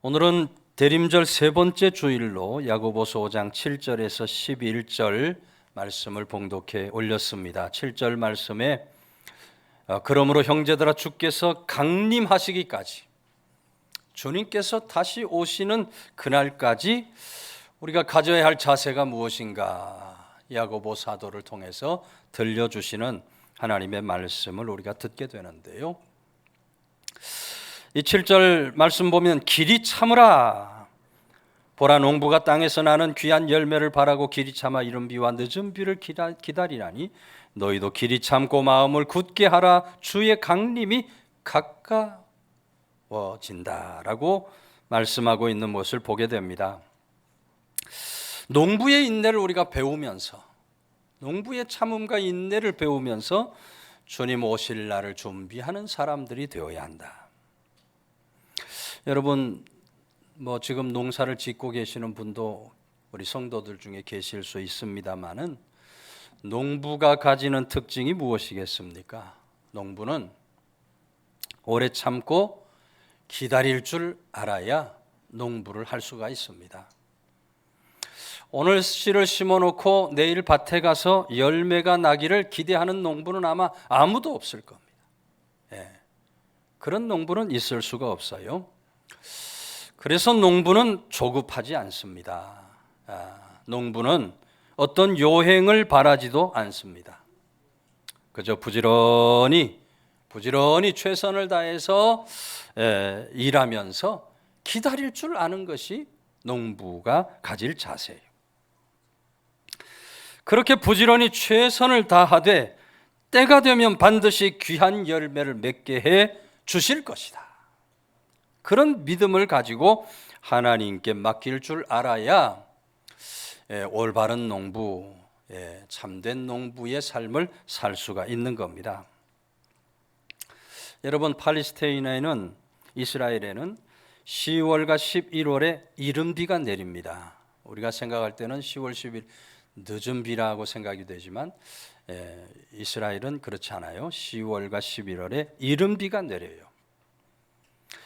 오늘은 대림절 세 번째 주일로 야고보서 5장 7절에서 11절 말씀을 봉독해 올렸습니다. 7절 말씀에 그러므로 형제들아 주께서 강림하시기까지, 주님께서 다시 오시는 그날까지 우리가 가져야 할 자세가 무엇인가, 야고보 사도를 통해서 들려주시는 하나님의 말씀을 우리가 듣게 되는데요. 이 7절 말씀 보면 길이 참으라, 보라 농부가 땅에서 나는 귀한 열매를 바라고 길이 참아 이른 비와 늦은 비를 기다리나니 너희도 길이 참고 마음을 굳게 하라, 주의 강림이 가까워진다라고 말씀하고 있는 것을 보게 됩니다. 농부의 인내를 우리가 배우면서, 농부의 참음과 인내를 배우면서 주님 오실 날을 준비하는 사람들이 되어야 한다. 여러분, 지금 농사를 짓고 계시는 분도 우리 성도들 중에 계실 수 있습니다만은, 농부가 가지는 특징이 무엇이겠습니까? 농부는 오래 참고 기다릴 줄 알아야 농부를 할 수가 있습니다. 오늘 씨를 심어놓고 내일 밭에 가서 열매가 나기를 기대하는 농부는 아마 아무도 없을 겁니다. 그런 농부는 있을 수가 없어요. 그래서 농부는 조급하지 않습니다. 농부는 어떤 요행을 바라지도 않습니다. 그저 부지런히 최선을 다해서 일하면서 기다릴 줄 아는 것이 농부가 가질 자세예요. 그렇게 부지런히 최선을 다하되 때가 되면 반드시 귀한 열매를 맺게 해 주실 것이다. 그런 믿음을 가지고 하나님께 맡길 줄 알아야 올바른 농부, 참된 농부의 삶을 살 수가 있는 겁니다. 여러분, 팔레스타인에는, 이스라엘에는 10월과 11월에 이른 비가 내립니다. 우리가 생각할 때는 10월, 10일 늦은 비라고 생각이 되지만 이스라엘은 그렇지 않아요. 10월과 11월에 이른 비가 내려요.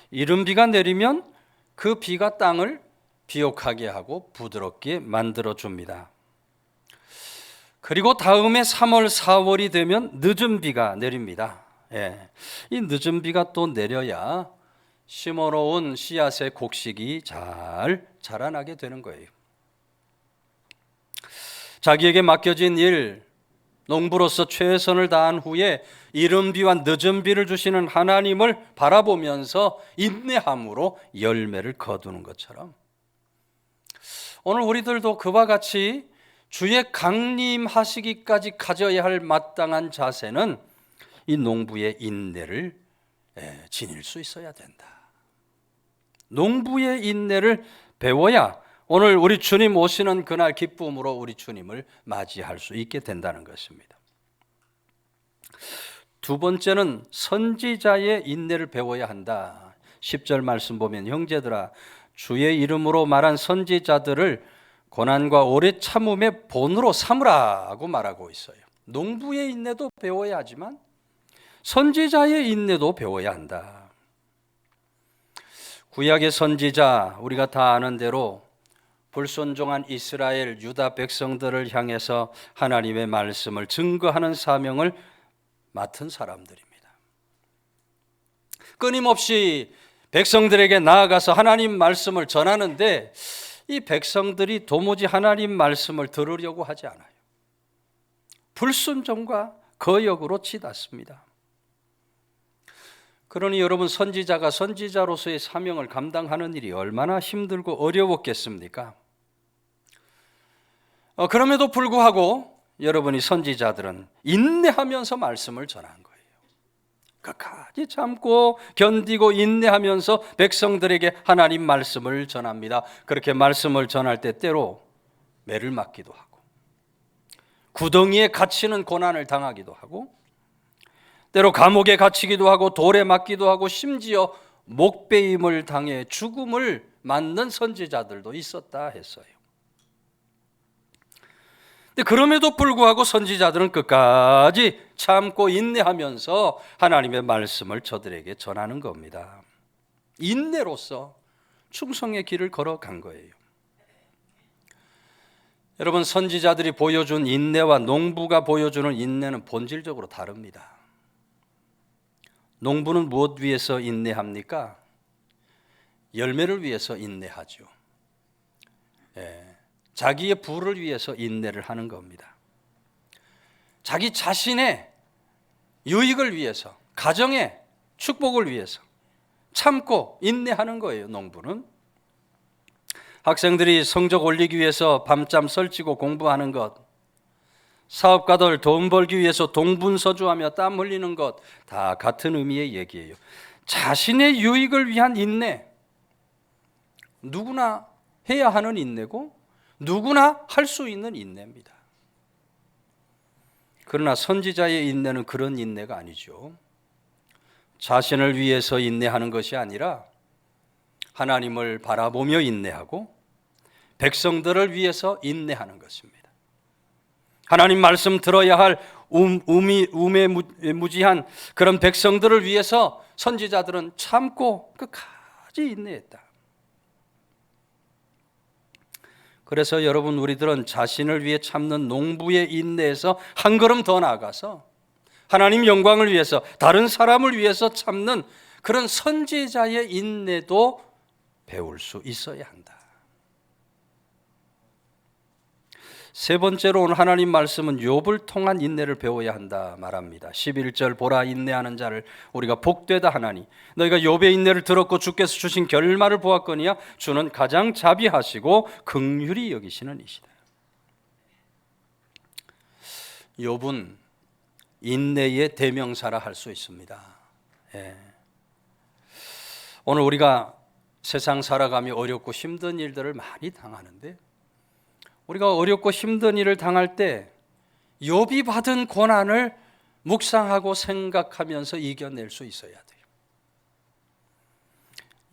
이른 비가 내리면 그 비가 땅을 비옥하게 하고 부드럽게 만들어 줍니다. 그리고 다음에 3월, 4월이 되면 늦은 비가 내립니다. 이 늦은 비가 또 내려야 심어놓은 씨앗의 곡식이 잘 자라나게 되는 거예요. 자기에게 맡겨진 일, 농부로서 최선을 다한 후에 이른 비와 늦은 비를 주시는 하나님을 바라보면서 인내함으로 열매를 거두는 것처럼, 오늘 우리들도 그와 같이 주의 강림하시기까지 가져야 할 마땅한 자세는 이 농부의 인내를 지닐 수 있어야 된다. 농부의 인내를 배워야 오늘 우리 주님 오시는 그날 기쁨으로 우리 주님을 맞이할 수 있게 된다는 것입니다. 두 번째는 선지자의 인내를 배워야 한다. 10절 말씀 보면 형제들아 주의 이름으로 말한 선지자들을 고난과 오래 참음의 본으로 삼으라고 말하고 있어요. 농부의 인내도 배워야 하지만 선지자의 인내도 배워야 한다. 구약의 선지자, 우리가 다 아는 대로 불순종한 이스라엘 유다 백성들을 향해서 하나님의 말씀을 증거하는 사명을 맡은 사람들입니다. 끊임없이 백성들에게 나아가서 하나님 말씀을 전하는데 이 백성들이 도무지 하나님 말씀을 들으려고 하지 않아요. 불순종과 거역으로 치닫습니다. 그러니 여러분, 선지자가 선지자로서의 사명을 감당하는 일이 얼마나 힘들고 어려웠겠습니까? 그럼에도 불구하고 여러분이 선지자들은 인내하면서 말씀을 전한 거예요. 끝까지 참고 견디고 인내하면서 백성들에게 하나님 말씀을 전합니다. 그렇게 말씀을 전할 때 때로 매를 맞기도 하고, 구덩이에 갇히는 고난을 당하기도 하고, 때로 감옥에 갇히기도 하고, 돌에 맞기도 하고, 심지어 목베임을 당해 죽음을 맞는 선지자들도 있었다 했어요. 그럼에도 불구하고 선지자들은 끝까지 참고 인내하면서 하나님의 말씀을 저들에게 전하는 겁니다. 인내로서 충성의 길을 걸어간 거예요. 여러분, 선지자들이 보여준 인내와 농부가 보여주는 인내는 본질적으로 다릅니다. 농부는 무엇 위해서 인내합니까? 열매를 위해서 인내하죠. 자기의 부를 위해서 인내를 하는 겁니다. 자기 자신의 유익을 위해서, 가정의 축복을 위해서 참고 인내하는 거예요, 농부는. 학생들이 성적 올리기 위해서 밤잠 설치고 공부하는 것, 사업가들 돈 벌기 위해서 동분서주하며 땀 흘리는 것, 다 같은 의미의 얘기예요. 자신의 유익을 위한 인내, 누구나 해야 하는 인내고 누구나 할 수 있는 인내입니다. 그러나 선지자의 인내는 그런 인내가 아니죠. 자신을 위해서 인내하는 것이 아니라 하나님을 바라보며 인내하고 백성들을 위해서 인내하는 것입니다. 하나님 말씀 들어야 할 우매무지한 그런 백성들을 위해서 선지자들은 참고 끝까지 인내했다. 그래서 여러분, 우리들은 자신을 위해 참는 농부의 인내에서 한 걸음 더 나아가서 하나님 영광을 위해서, 다른 사람을 위해서 참는 그런 선지자의 인내도 배울 수 있어야 한다. 세 번째로 오늘 하나님 말씀은 욥을 통한 인내를 배워야 한다 말합니다. 11절 보라 인내하는 자를 우리가 복되다 하나니 너희가 욥의 인내를 들었고 주께서 주신 결말을 보았거니와 주는 가장 자비하시고 긍휼히 여기시는 이시다. 욥은 인내의 대명사라 할 수 있습니다. 오늘 우리가 세상 살아가며 어렵고 힘든 일들을 많이 당하는데, 우리가 어렵고 힘든 일을 당할 때 욥이 받은 고난을 묵상하고 생각하면서 이겨낼 수 있어야 돼요.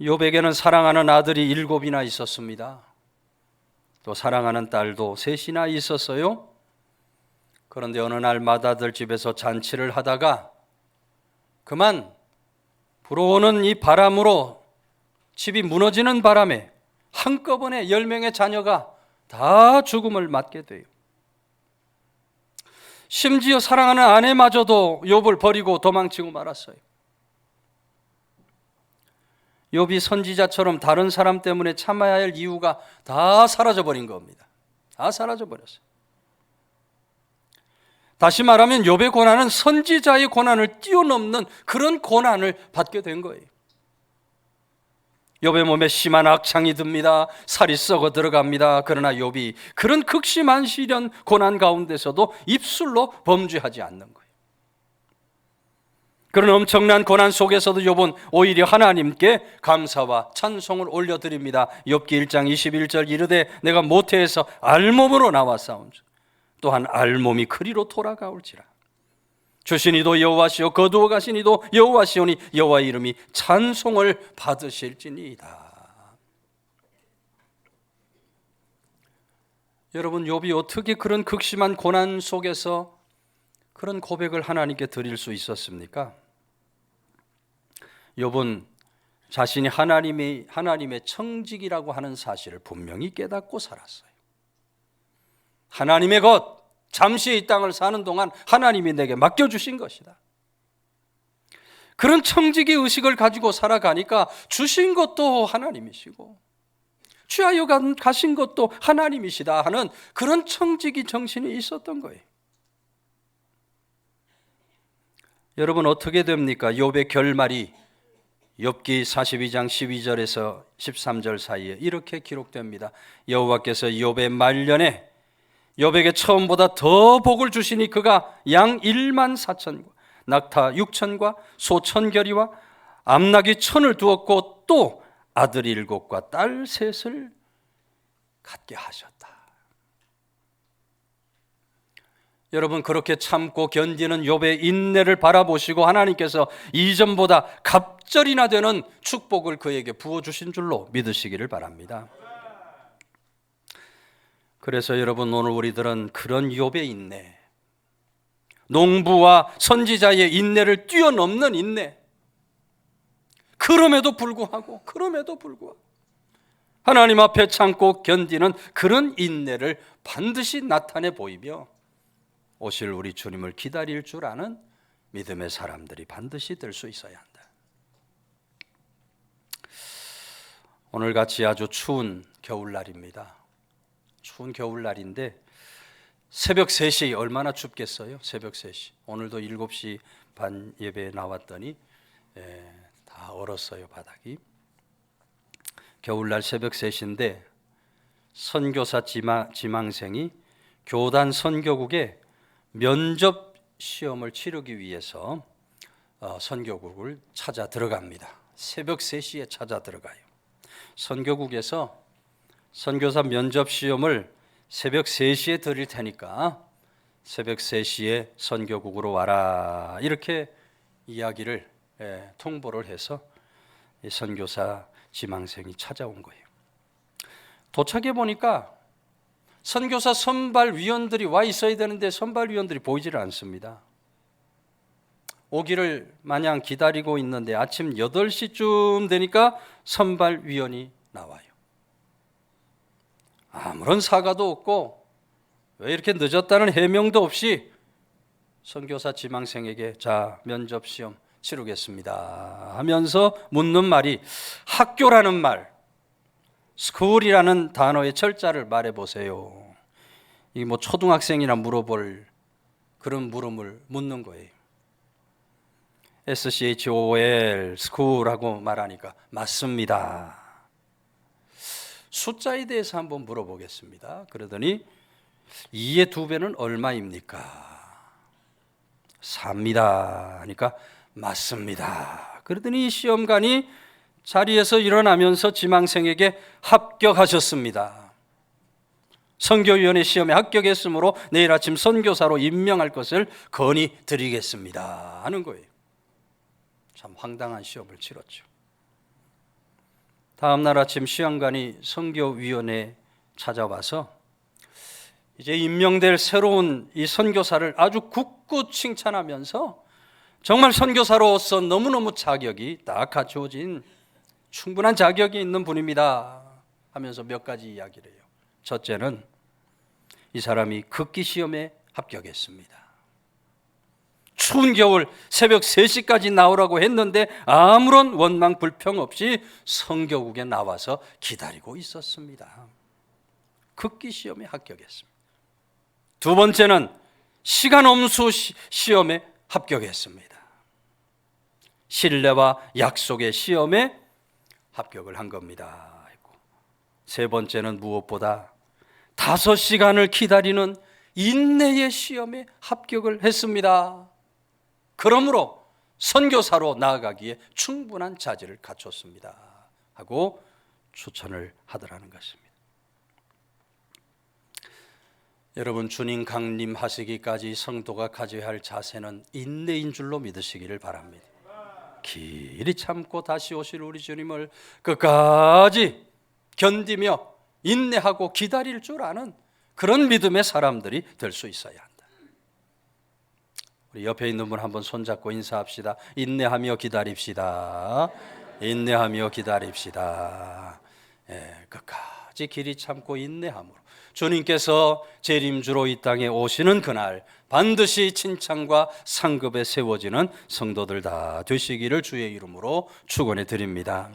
욥에게는 사랑하는 아들이 7이나 있었습니다. 또 사랑하는 딸도 3이나 있었어요. 그런데 어느 날 맏아들 집에서 잔치를 하다가 그만 불어오는 이 바람으로 집이 무너지는 바람에 한꺼번에 10명의 자녀가 다 죽음을 맞게 돼요. 심지어 사랑하는 아내마저도 욥을 버리고 도망치고 말았어요. 욥이 선지자처럼 다른 사람 때문에 참아야 할 이유가 다 사라져버린 겁니다. 다 사라져버렸어요. 다시 말하면 욥의 고난은 선지자의 고난을 뛰어넘는 그런 고난을 받게 된 거예요. 욥의 몸에 심한 악창이 듭니다. 살이 썩어 들어갑니다. 그러나 욥이 그런 극심한 시련 고난 가운데서도 입술로 범죄하지 않는 거예요. 그런 엄청난 고난 속에서도 욥은 오히려 하나님께 감사와 찬송을 올려드립니다. 욥기 1장 21절 이르되 내가 모태에서 알몸으로 나왔사온즉 또한 알몸이 그리로 돌아가올지라. 주신 이도 여호와시요 거두어 가신 이도 여호와시오니 여호와의 이름이 찬송을 받으실지니이다. 여러분, 욥이 어떻게 그런 극심한 고난 속에서 그런 고백을 하나님께 드릴 수 있었습니까? 욥은 자신이 하나님의 청직이라고 하는 사실을 분명히 깨닫고 살았어요. 하나님의 것, 잠시 이 땅을 사는 동안 하나님이 내게 맡겨주신 것이다. 그런 청지기 의식을 가지고 살아가니까 주신 것도 하나님이시고 취하여 가신 것도 하나님이시다 하는 그런 청지기 정신이 있었던 거예요. 여러분, 어떻게 됩니까? 욥의 결말이 욥기 42장 12절에서 13절 사이에 이렇게 기록됩니다. 여호와께서 욥의 말년에 욥에게 처음보다 더 복을 주시니 그가 양 1만 4천과 낙타 6천과 소 1,000결이와 암낙이 1,000을 두었고 또 아들 7과 딸 3을 갖게 하셨다. 여러분, 그렇게 참고 견디는 욥의 인내를 바라보시고 하나님께서 이전보다 갑절이나 되는 축복을 그에게 부어주신 줄로 믿으시기를 바랍니다. 그래서 여러분, 오늘 우리들은 그런 욥의 인내, 농부와 선지자의 인내를 뛰어넘는 인내, 그럼에도 불구하고 하나님 앞에 참고 견디는 그런 인내를 반드시 나타내 보이며 오실 우리 주님을 기다릴 줄 아는 믿음의 사람들이 반드시 될 수 있어야 한다. 오늘같이 아주 추운 겨울날입니다. 추운 겨울날인데 새벽 3시 얼마나 춥겠어요? 새벽 3시. 오늘도 7시 반 예배에 나왔더니 다 얼었어요, 바닥이. 겨울날 새벽 3시인데 선교사 지망생이 교단 선교국에 면접 시험을 치르기 위해서 선교국을 찾아 들어갑니다. 새벽 3시에 찾아 들어가요. 선교국에서 선교사 면접 시험을 새벽 3시에 드릴 테니까 새벽 3시에 선교국으로 와라, 이렇게 이야기를 통보를 해서 선교사 지망생이 찾아온 거예요. 도착해 보니까 선교사 선발위원들이 와 있어야 되는데 선발위원들이 보이질 않습니다. 오기를 마냥 기다리고 있는데 아침 8시쯤 되니까 선발위원이 나와요. 아무런 사과도 없고 왜 이렇게 늦었다는 해명도 없이 선교사 지망생에게 자, 면접시험 치르겠습니다 하면서 묻는 말이 학교라는 말, 스쿨이라는 단어의 철자를 말해보세요. 이게 뭐 초등학생이나 물어볼 그런 물음을 묻는 거예요. SCHOL, 스쿨하고 말하니까 맞습니다. 숫자에 대해서 한번 물어보겠습니다. 그러더니 2의 2배는 얼마입니까? 4입니다 하니까 맞습니다. 그러더니 시험관이 자리에서 일어나면서 지망생에게 합격하셨습니다. 선교위원회 시험에 합격했으므로 내일 아침 선교사로 임명할 것을 건의드리겠습니다 하는 거예요. 참 황당한 시험을 치렀죠. 다음 날 아침 시험관이 선교위원회에 찾아와서 이제 임명될 새로운 이 선교사를 아주 굳굳 칭찬하면서 정말 선교사로서 너무너무 자격이 딱 갖추어진 충분한 자격이 있는 분입니다 하면서 몇 가지 이야기를 해요. 첫째는 이 사람이 극기 시험에 합격했습니다. 추운 겨울 새벽 3시까지 나오라고 했는데 아무런 원망 불평 없이 선교국에 나와서 기다리고 있었습니다. 극기 시험에 합격했습니다. 두 번째는 시간 엄수 시험에 합격했습니다. 신뢰와 약속의 시험에 합격을 한 겁니다. 세 번째는 무엇보다 5시간을 기다리는 인내의 시험에 합격을 했습니다. 그러므로 선교사로 나아가기에 충분한 자질을 갖췄습니다 하고 추천을 하더라는 것입니다. 여러분, 주님 강림하시기까지 성도가 가져야 할 자세는 인내인 줄로 믿으시기를 바랍니다. 길이 참고 다시 오실 우리 주님을 끝까지 견디며 인내하고 기다릴 줄 아는 그런 믿음의 사람들이 될 수 있어야 한다. 우리 옆에 있는 분 한번 손잡고 인사합시다. 인내하며 기다립시다. 인내하며 기다립시다. 끝까지 길이 참고 인내함으로 주님께서 재림주로 이 땅에 오시는 그날 반드시 칭찬과 상급에 세워지는 성도들 다 되시기를 주의 이름으로 축원해 드립니다.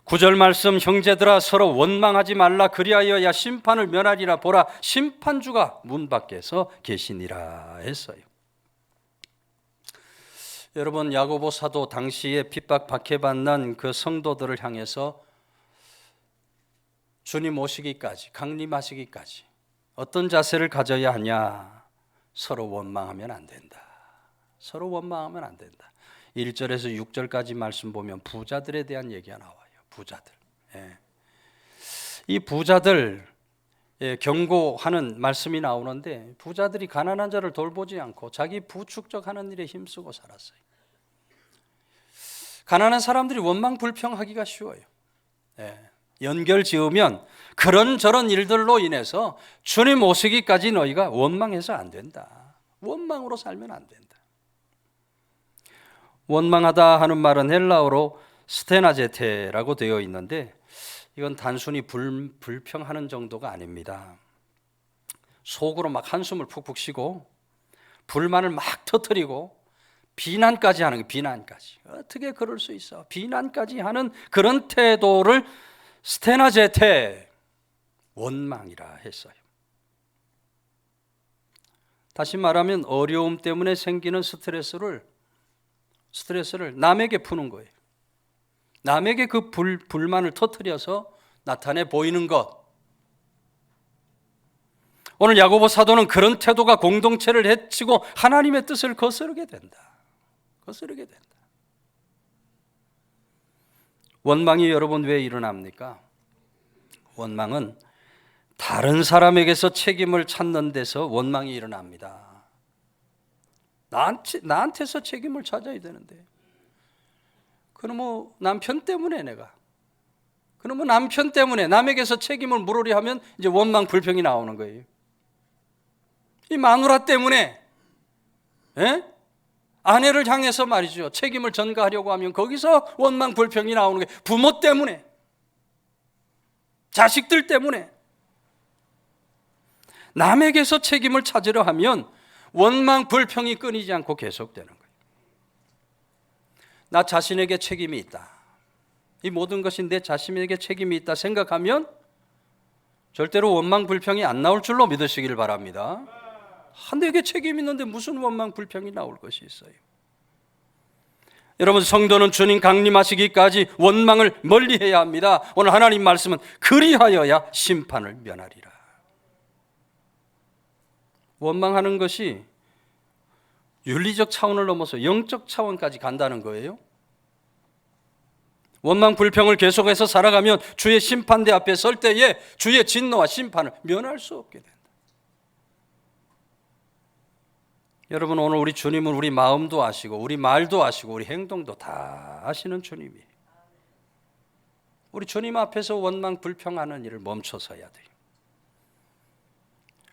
9절 말씀, 형제들아 서로 원망하지 말라. 그리하여야 심판을 면하리라. 보라, 심판주가 문 밖에서 계시니라 했어요. 여러분, 야고보 사도 당시에 핍박 박해받는 그 성도들을 향해서 주님 오시기까지, 강림하시기까지 어떤 자세를 가져야 하냐? 서로 원망하면 안 된다. 서로 원망하면 안 된다. 1절에서 6절까지 말씀 보면 부자들에 대한 얘기가 나와요. 부자들. 이 부자들 경고하는 말씀이 나오는데 부자들이 가난한 자를 돌보지 않고 자기 부축적하는 일에 힘쓰고 살았어요. 가난한 사람들이 원망 불평하기가 쉬워요. 연결 지으면 그런저런 일들로 인해서 주님 오시기까지 너희가 원망해서 안 된다. 원망으로 살면 안 된다. 원망하다 하는 말은 헬라어로 스테나제테라고 되어 있는데 이건 단순히 불평하는 정도가 아닙니다. 속으로 막 한숨을 푹푹 쉬고 불만을 막 터뜨리고 비난까지 하는 게 비난까지. 어떻게 그럴 수 있어? 비난까지 하는 그런 태도를 스테나제테 원망이라 했어요. 다시 말하면 어려움 때문에 생기는 스트레스를 남에게 푸는 거예요. 남에게 그 불만을 터뜨려서 나타내 보이는 것. 오늘 야고보 사도는 그런 태도가 공동체를 해치고 하나님의 뜻을 거스르게 된다. 거스르게 된다. 원망이 여러분 왜 일어납니까? 원망은 다른 사람에게서 책임을 찾는 데서 원망이 일어납니다. 나한테서 책임을 찾아야 되는데. 그럼 남편 때문에 그러면 남편 때문에 남에게서 책임을 물으려 하면 이제 원망 불평이 나오는 거예요. 이 마누라 때문에 아내를 향해서 말이죠. 책임을 전가하려고 하면 거기서 원망 불평이 나오는 거예요. 부모 때문에, 자식들 때문에. 남에게서 책임을 찾으려 하면 원망 불평이 끊이지 않고 계속되는 거예요. 나 자신에게 책임이 있다. 이 모든 것이 내 자신에게 책임이 있다 생각하면 절대로 원망 불평이 안 나올 줄로 믿으시길 바랍니다. 내게 책임이 있는데 무슨 원망 불평이 나올 것이 있어요? 여러분, 성도는 주님 강림하시기까지 원망을 멀리해야 합니다. 오늘 하나님 말씀은 그리하여야 심판을 면하리라. 원망하는 것이 윤리적 차원을 넘어서 영적 차원까지 간다는 거예요. 원망 불평을 계속해서 살아가면 주의 심판대 앞에 설 때에 주의 진노와 심판을 면할 수 없게 된다. 여러분, 오늘 우리 주님은 우리 마음도 아시고 우리 말도 아시고 우리 행동도 다 아시는 주님이에요. 우리 주님 앞에서 원망 불평하는 일을 멈춰서 해야 돼요.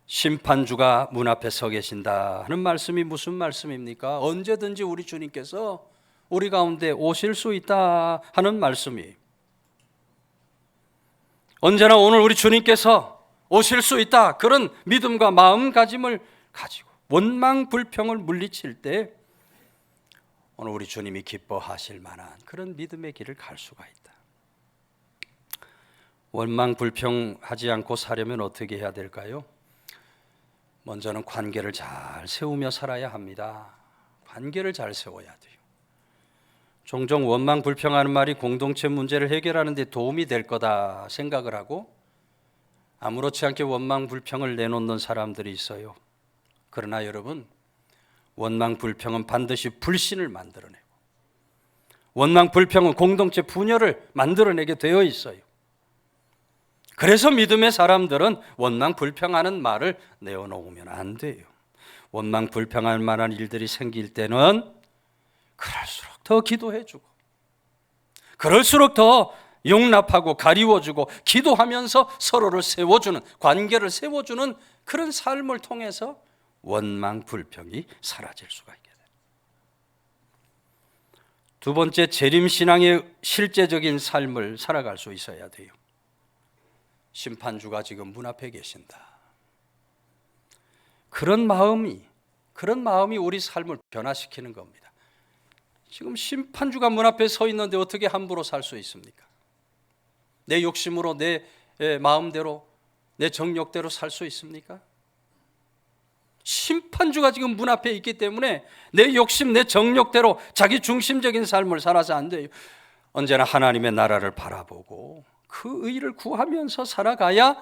심판주가 문 앞에 서 계신다 하는 말씀이 무슨 말씀입니까? 언제든지 우리 주님께서 우리 가운데 오실 수 있다 하는 말씀이에요. 언제나 오늘 우리 주님께서 오실 수 있다, 그런 믿음과 마음가짐을 가지고 원망 불평을 물리칠 때 오늘 우리 주님이 기뻐하실 만한 그런 믿음의 길을 갈 수가 있다. 원망 불평하지 않고 사려면 어떻게 해야 될까요? 먼저는 관계를 잘 세우며 살아야 합니다. 관계를 잘 세워야 돼요. 종종 원망 불평하는 말이 공동체 문제를 해결하는 데 도움이 될 거다 생각을 하고 아무렇지 않게 원망 불평을 내놓는 사람들이 있어요. 그러나 여러분, 원망 불평은 반드시 불신을 만들어내고 원망 불평은 공동체 분열을 만들어내게 되어 있어요. 그래서 믿음의 사람들은 원망 불평하는 말을 내어놓으면 안 돼요. 원망 불평할 만한 일들이 생길 때는 그럴수록 더 기도해주고 그럴수록 더 용납하고 가리워주고 기도하면서 서로를 세워주는, 관계를 세워주는 그런 삶을 통해서 원망 불평이 사라질 수가 있게 돼요. 두 번째, 재림신앙의 실제적인 삶을 살아갈 수 있어야 돼요. 심판주가 지금 문 앞에 계신다. 그런 마음이 우리 삶을 변화시키는 겁니다. 지금 심판주가 문 앞에 서 있는데 어떻게 함부로 살 수 있습니까? 내 욕심으로, 내 마음대로, 내 정욕대로 살 수 있습니까? 심판주가 지금 문 앞에 있기 때문에 내 욕심, 내 정욕대로 자기 중심적인 삶을 살아서 안 돼요. 언제나 하나님의 나라를 바라보고 그 의를 구하면서 살아가야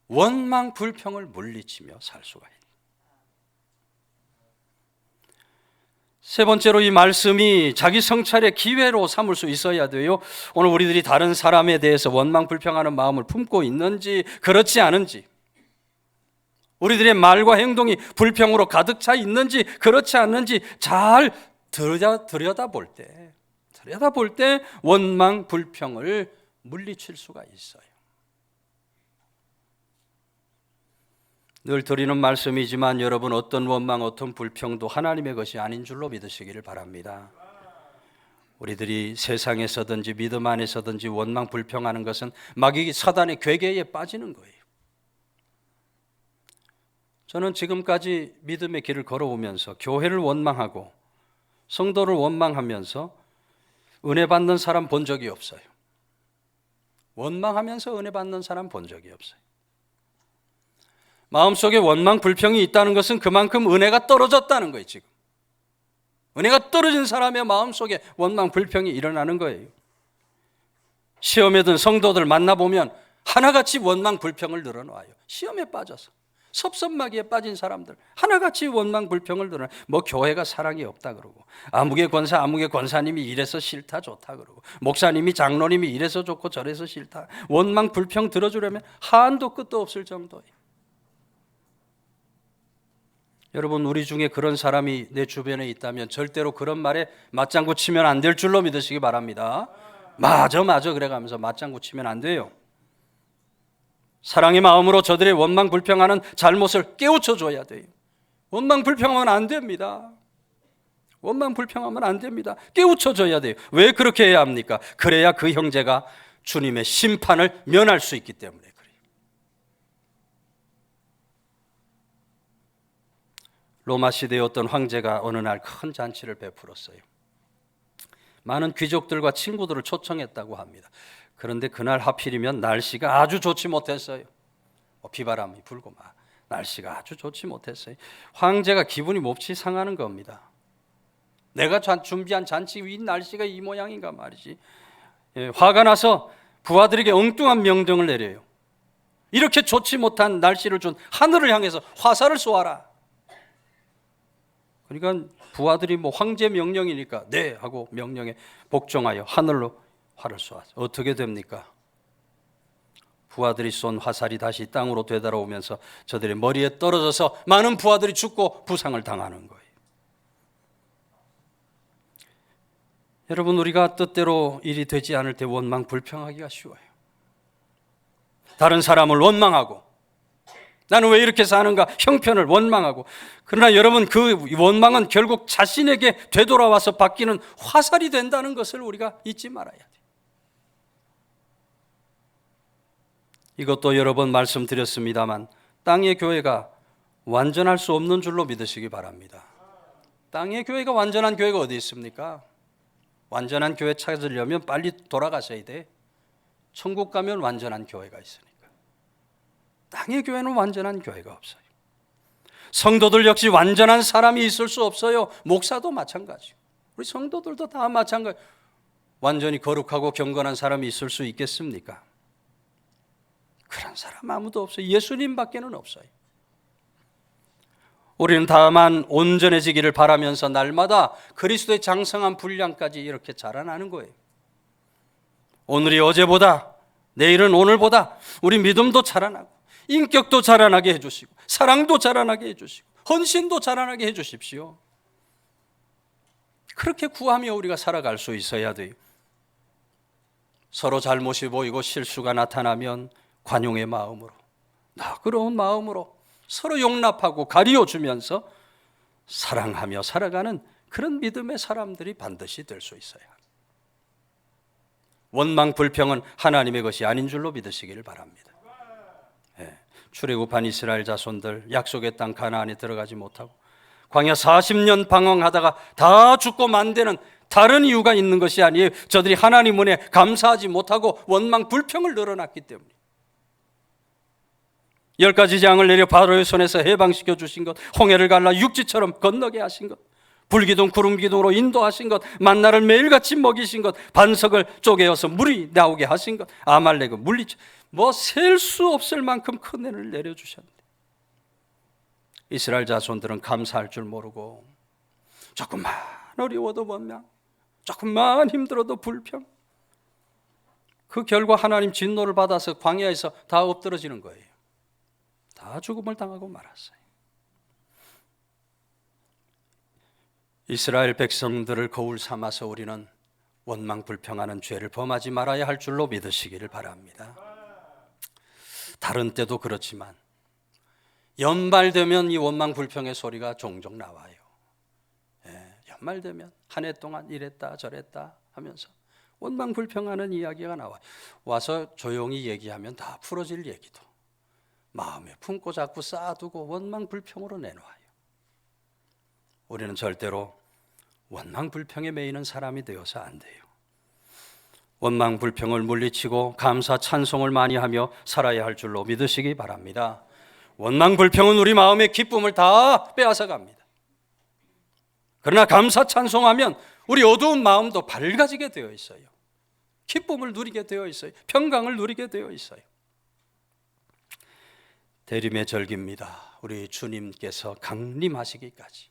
원망 불평을 물리치며 살 수가 있다. 세 번째로, 이 말씀이 자기 성찰의 기회로 삼을 수 있어야 돼요. 오늘 우리들이 다른 사람에 대해서 원망 불평하는 마음을 품고 있는지 그렇지 않은지, 우리들의 말과 행동이 불평으로 가득 차 있는지 그렇지 않는지 잘 들여다볼 때 원망 불평을 물리칠 수가 있어요. 늘 드리는 말씀이지만 여러분, 어떤 원망, 어떤 불평도 하나님의 것이 아닌 줄로 믿으시기를 바랍니다. 우리들이 세상에서든지 믿음 안에서든지 원망 불평하는 것은 마귀 사단의 괴계에 빠지는 거예요. 저는 지금까지 믿음의 길을 걸어오면서 교회를 원망하고 성도를 원망하면서 은혜 받는 사람 본 적이 없어요. 원망하면서 은혜 받는 사람 본 적이 없어요. 마음속에 원망 불평이 있다는 것은 그만큼 은혜가 떨어졌다는 거예요. 지금 은혜가 떨어진 사람의 마음속에 원망 불평이 일어나는 거예요. 시험에 든 성도들 만나보면 하나같이 원망 불평을 늘어놓아요. 시험에 빠져서 섭섭마귀에 빠진 사람들 하나같이 원망 불평을 늘어놔요. 뭐 교회가 사랑이 없다 그러고, 아무개 권사님이 이래서 싫다 좋다 그러고, 목사님이 장로님이 이래서 좋고 저래서 싫다. 원망 불평 들어주려면 한도 끝도 없을 정도예요. 여러분, 우리 중에 그런 사람이 내 주변에 있다면 절대로 그런 말에 맞장구 치면 안 될 줄로 믿으시기 바랍니다. 맞아 그래가면서 맞장구 치면 안 돼요. 사랑의 마음으로 저들의 원망 불평하는 잘못을 깨우쳐 줘야 돼요. 원망 불평하면 안 됩니다. 원망 불평하면 안 됩니다. 깨우쳐 줘야 돼요. 왜 그렇게 해야 합니까? 그래야 그 형제가 주님의 심판을 면할 수 있기 때문에 그래요. 로마 시대의 어떤 황제가 어느 날 큰 잔치를 베풀었어요. 많은 귀족들과 친구들을 초청했다고 합니다. 그런데 그날 하필이면 날씨가 아주 좋지 못했어요. 비바람이 불고 막 날씨가 아주 좋지 못했어요. 황제가 기분이 몹시 상하는 겁니다. 내가 준비한 잔치 위 날씨가 이 모양인가 말이지. 화가 나서 부하들에게 엉뚱한 명령을 내려요. 이렇게 좋지 못한 날씨를 준 하늘을 향해서 화살을 쏘아라. 그러니까 부하들이 뭐 황제 명령이니까 네 하고 명령에 복종하여 하늘로 화를 쏘았어요. 어떻게 됩니까? 부하들이 쏜 화살이 다시 땅으로 되돌아오면서 저들의 머리에 떨어져서 많은 부하들이 죽고 부상을 당하는 거예요. 여러분, 우리가 뜻대로 일이 되지 않을 때 원망 불평하기가 쉬워요. 다른 사람을 원망하고 나는 왜 이렇게 사는가 형편을 원망하고, 그러나 여러분, 그 원망은 결국 자신에게 되돌아와서 바뀌는 화살이 된다는 것을 우리가 잊지 말아야 돼요. 이것도 여러 번 말씀드렸습니다만 땅의 교회가 완전할 수 없는 줄로 믿으시기 바랍니다. 땅의 교회가 완전한 교회가 어디 있습니까? 완전한 교회 찾으려면 빨리 돌아가셔야 돼. 천국 가면 완전한 교회가 있으니까. 땅의 교회는 완전한 교회가 없어요. 성도들 역시 완전한 사람이 있을 수 없어요. 목사도 마찬가지고 우리 성도들도 다 마찬가지. 완전히 거룩하고 경건한 사람이 있을 수 있겠습니까? 그런 사람 아무도 없어요. 예수님밖에는 없어요. 우리는 다만 온전해지기를 바라면서 날마다 그리스도의 장성한 분량까지 이렇게 자라나는 거예요. 오늘이 어제보다, 내일은 오늘보다 우리 믿음도 자라나고 인격도 자라나게 해주시고 사랑도 자라나게 해주시고 헌신도 자라나게 해주십시오. 그렇게 구하며 우리가 살아갈 수 있어야 돼요. 서로 잘못이 보이고 실수가 나타나면 관용의 마음으로, 너그러운 마음으로 서로 용납하고 가리워주면서 사랑하며 살아가는 그런 믿음의 사람들이 반드시 될 수 있어야 합니다. 원망 불평은 하나님의 것이 아닌 줄로 믿으시기를 바랍니다. 출애굽한 이스라엘 자손들 약속의 땅 가나안에 들어가지 못하고 광야 40년 방황하다가 다 죽고 만되는 다른 이유가 있는 것이 아니에요. 저들이 하나님 은혜에 감사하지 못하고 원망 불평을 늘어놨기 때문에. 10가지 재앙을 내려 바로의 손에서 해방시켜 주신 것, 홍해를 갈라 육지처럼 건너게 하신 것, 불기둥 구름기둥으로 인도하신 것, 만나를 매일같이 먹이신 것, 반석을 쪼개어서 물이 나오게 하신 것, 아말렉을 물리쳐 뭐 셀 수 없을 만큼 큰 은혜를 내려주셨는데 이스라엘 자손들은 감사할 줄 모르고 조금만 어려워도 원망, 조금만 힘들어도 불평, 그 결과 하나님 진노를 받아서 광야에서 다 엎드러지는 거예요. 다 죽음을 당하고 말았어요. 이스라엘 백성들을 거울 삼아서 우리는 원망 불평하는 죄를 범하지 말아야 할 줄로 믿으시기를 바랍니다. 다른 때도 그렇지만 연말되면 이 원망 불평의 소리가 종종 나와요. 연말되면 한 해 동안 이랬다 저랬다, 하면서 원망 불평하는 이야기가 나와요. 와서 조용히 얘기하면 다 풀어질 얘기도 마음에 품고 자꾸 쌓아두고 원망 불평으로 내놓아요. 우리는 절대로 원망 불평에 매이는 사람이 되어서 안 돼요. 원망 불평을 물리치고 감사 찬송을 많이 하며 살아야 할 줄로 믿으시기 바랍니다. 원망 불평은 우리 마음의 기쁨을 다 빼앗아 갑니다. 그러나 감사 찬송하면 우리 어두운 마음도 밝아지게 되어 있어요. 기쁨을 누리게 되어 있어요. 평강을 누리게 되어 있어요. 대림의 절기입니다. 우리 주님께서 강림하시기까지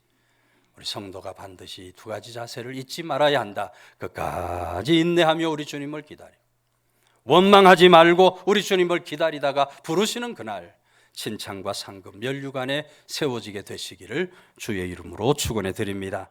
우리 성도가 반드시 두 가지 자세를 잊지 말아야 한다. 끝까지 인내하며 우리 주님을 기다리고 원망하지 말고 우리 주님을 기다리다가 부르시는 그날 칭찬과 상급 면류관에 세워지게 되시기를 주의 이름으로 축원해 드립니다.